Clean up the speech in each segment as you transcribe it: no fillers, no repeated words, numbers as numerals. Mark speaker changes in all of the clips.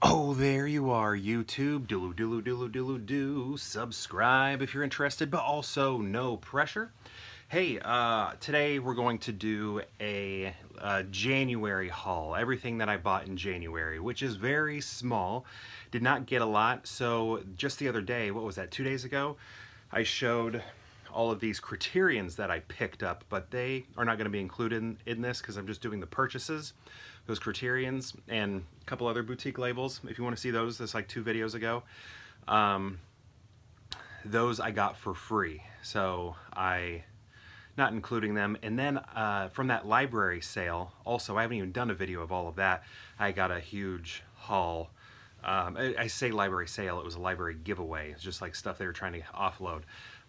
Speaker 1: Oh, there you are, YouTube. Do. Subscribe if you're interested, but also no pressure. Hey, today we're going to do a January haul. Everything that I bought in January, which is very small. Did not get a lot. So just the other day, what was that, 2 days ago? I showed all of these criterions that I picked up, but they are not going to be included in this because I'm just doing the purchases, those criterions, and a couple other boutique labels. If you want to see those, that's like 2 videos ago. Um, those I got for free, so I not including them. And then from that library sale, also, I haven't even done a video of all of that. I got a huge haul. I say library sale, it was a library giveaway. It's just like stuff they were trying to offload.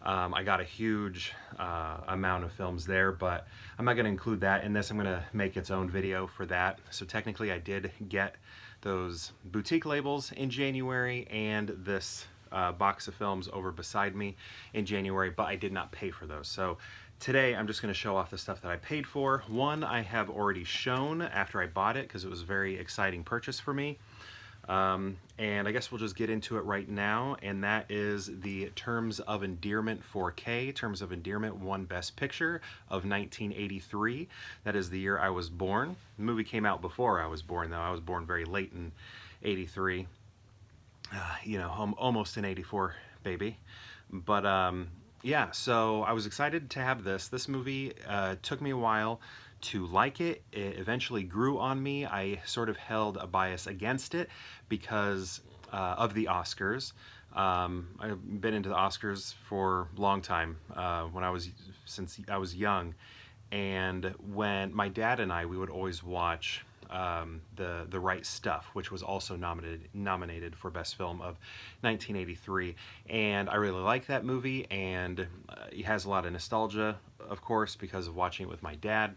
Speaker 1: I got a huge amount of films there, but I'm not going to include that in this. I'm going to make its own video for that. So technically I did get those boutique labels in January and this box of films over beside me in January, but I did not pay for those. So today I'm just going to show off the stuff that I paid for. One I have already shown after I bought it because it was a very exciting purchase for me. And I guess we'll just get into it right now, and that is the Terms of Endearment 4K, Terms of Endearment won Best Picture of 1983. That is the year I was born. The movie came out before I was born, though. I was born very late in 83. You know, almost an 84 baby. But yeah, so I was excited to have this. This movie took me a while to like it. It eventually grew on me. I sort of held a bias against it because of the Oscars. I've been into the Oscars for a long time, since I was young. And when my dad and we would always watch the Right Stuff, which was also nominated for Best Film of 1983, and I really like that movie, and it has a lot of nostalgia, of course, because of watching it with my dad.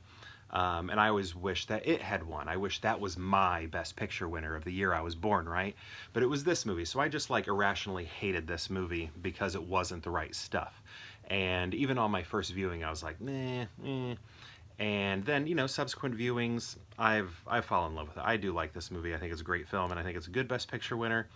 Speaker 1: And I always wish that it had won. I wish that was my Best Picture winner of the year I was born, right? But it was this movie, so I just like irrationally hated this movie because it wasn't The Right Stuff. And even on my first viewing, I was like, meh, eh. And then, you know, subsequent viewings, I've fallen in love with it. I do like this movie. I think it's a great film, and I think it's a good Best Picture winner.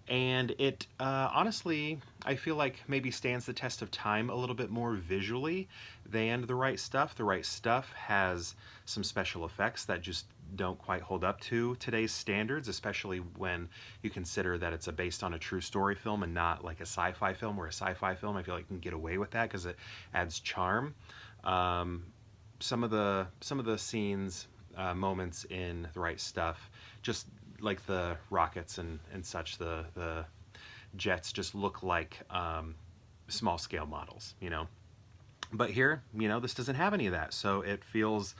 Speaker 1: And it, honestly, I feel like maybe stands the test of time a little bit more visually than The Right Stuff. The Right Stuff has some special effects that just don't quite hold up to today's standards, especially when you consider that it's based on a true story film and not like a sci-fi film, where a sci-fi film, I feel like, can get away with that because it adds charm. Some of the scenes, moments in The Right Stuff, just like the rockets and such, the jets just look like small scale models, you know. But here, you know, this doesn't have any of that, so it feels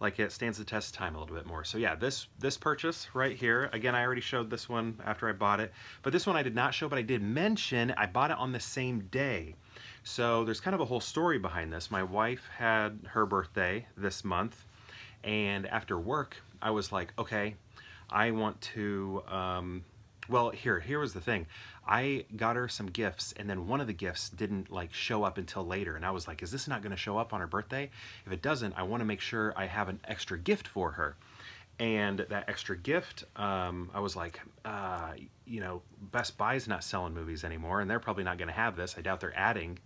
Speaker 1: like it stands the test of time a little bit more. So yeah, this purchase right here, again, I already showed this one after I bought it, but this one I did not show, but I did mention I bought it on the same day. So there's kind of a whole story behind this. My wife had her birthday this month, and after work, I was like, okay, I want to, well, here was the thing. I got her some gifts, and then one of the gifts didn't like show up until later, and I was like, is this not going to show up on her birthday? If it doesn't, I want to make sure I have an extra gift for her. And that extra gift, I was like, you know, Best Buy's not selling movies anymore, and they're probably not going to have this. I doubt they're adding.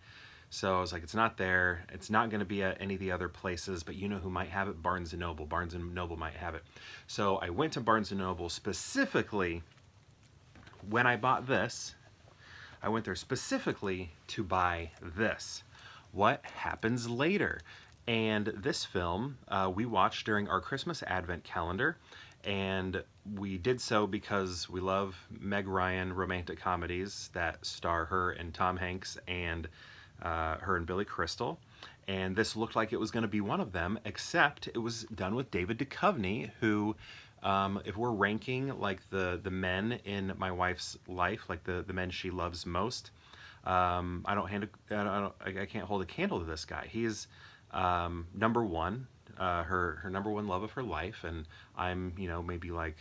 Speaker 1: So I was like, it's not there. It's not going to be at any of the other places, but you know who might have it? Barnes & Noble. Barnes & Noble might have it. So I went to Barnes & Noble specifically when I bought this. I went there specifically to buy this. What happens later? And this film we watched during our Christmas Advent calendar, and we did so because we love Meg Ryan romantic comedies that star her and Tom Hanks and her and Billy Crystal. And this looked like it was going to be one of them, except it was done with David Duchovny, who, if we're ranking like the men in my wife's life, like the men she loves most, I can't hold a candle to this guy. He is number one, her number one love of her life, and I'm, you know, maybe like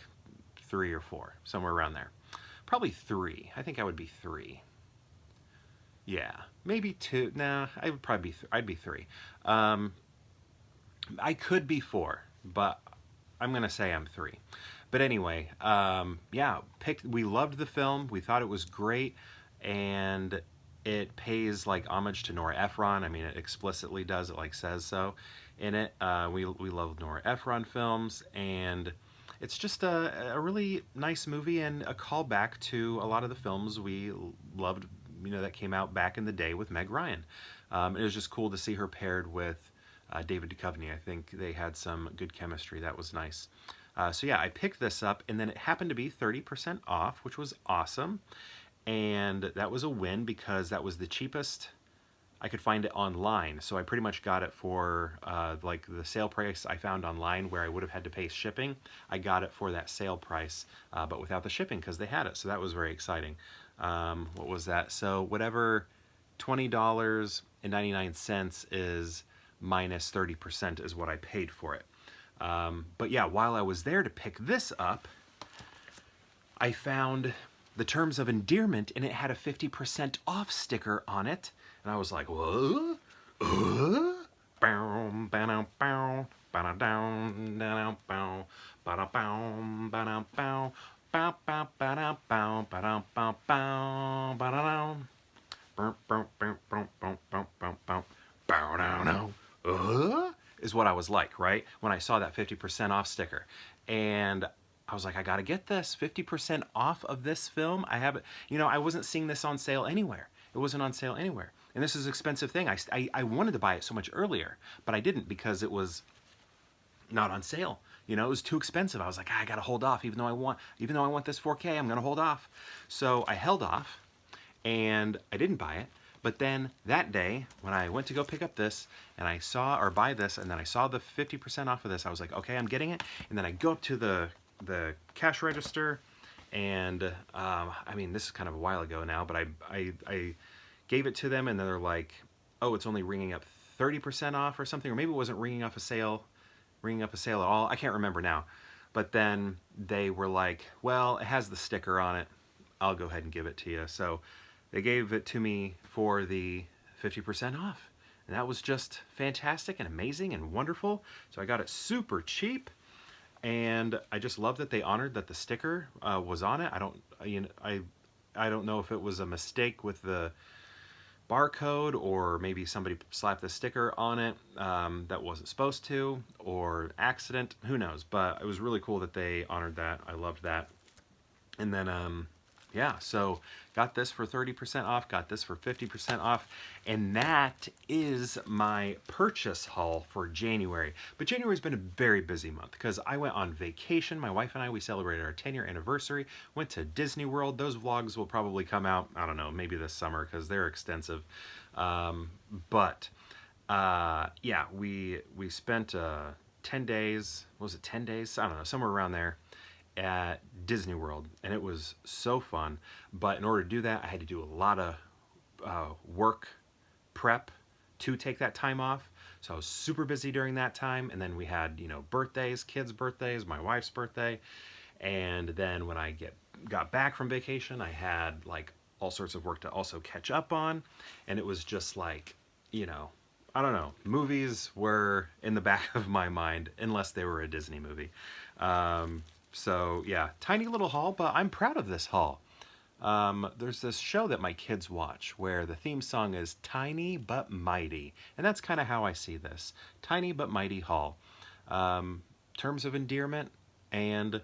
Speaker 1: 3 or 4, somewhere around there. Probably 3. I think I would be 3. Yeah, maybe 2. Nah, I would probably be. I'd be 3. I could be 4, but I'm gonna say I'm 3. But anyway, yeah, we loved the film. We thought it was great, and it pays like homage to Nora Ephron. I mean, it explicitly does. It like says so in it. We love Nora Ephron films, and it's just a really nice movie and a callback to a lot of the films we loved, you know, that came out back in the day with Meg Ryan. It was just cool to see her paired with David Duchovny. I think they had some good chemistry. That was nice. So yeah, I picked this up, and then it happened to be 30% off, which was awesome. And that was a win because that was the cheapest I could find it online. So I pretty much got it for like the sale price I found online where I would have had to pay shipping. I got it for that sale price, but without the shipping because they had it. So that was very exciting. What was that? So whatever $20.99 is minus 30% is what I paid for it. But yeah, while I was there to pick this up, I found the Terms of Endearment, and it had a 50% off sticker on it. And I was like, what? Is what I was like, right? When I saw that 50% off sticker. And I was like, I gotta get this 50% off of this film. I haven't, you know, I wasn't seeing this on sale anywhere. It wasn't on sale anywhere. And this is an expensive thing. I wanted to buy it so much earlier, but I didn't because it was not on sale. You know, it was too expensive. I was like, I gotta hold off, even though I want this 4K, I'm gonna hold off. So I held off, and I didn't buy it. But then that day, when I went to go pick up this, and I saw, or buy this, and then I saw the 50% off of this, I was like, okay, I'm getting it. And then I go up to the cash register, and I mean, this is kind of a while ago now, but I gave it to them, and they're like, oh, it's only ringing up 30% off or something, or maybe it wasn't ringing up a sale at all. I can't remember now. But then they were like, well, it has the sticker on it. I'll go ahead and give it to you. So they gave it to me for the 50% off. And that was just fantastic and amazing and wonderful. So I got it super cheap. And I just love that they honored that the sticker was on it. I don't know if it was a mistake with the barcode, or maybe somebody slapped the sticker on it that wasn't supposed to, or accident, who knows. But it was really cool that they honored that. I loved that. And then yeah, so got this for 30% off, got this for 50% off, and that is my purchase haul for January. But January's been a very busy month because I went on vacation. My wife and I, we celebrated our 10-year anniversary, went to Disney World. Those vlogs will probably come out, I don't know, maybe this summer because they're extensive. But yeah, we spent 10 days, what was it, 10 days? I don't know, somewhere around there, at Disney World, and it was so fun. But in order to do that, I had to do a lot of work prep to take that time off. So I was super busy during that time, and then we had, you know, birthdays, kids' birthdays, my wife's birthday, and then when I got back from vacation, I had like all sorts of work to also catch up on, and it was just like, you know, I don't know, movies were in the back of my mind unless they were a Disney movie. So yeah, tiny little haul, but I'm proud of this haul. There's this show that my kids watch where the theme song is Tiny But Mighty. And that's kind of how I see this. Tiny But Mighty haul. Terms of Endearment and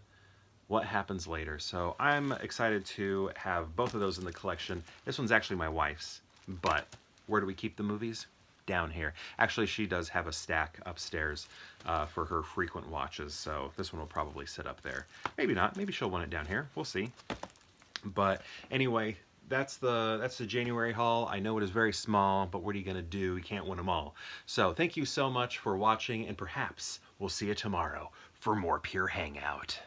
Speaker 1: What Happens Later. So I'm excited to have both of those in the collection. This one's actually my wife's, but where do we keep the movies? Down here. Actually, she does have a stack upstairs for her frequent watches, so this one will probably sit up there. Maybe not. Maybe she'll want it down here. We'll see. But anyway, that's the January haul. I know it is very small, but what are you going to do? You can't win them all. So thank you so much for watching, and perhaps we'll see you tomorrow for more Pure Hangout.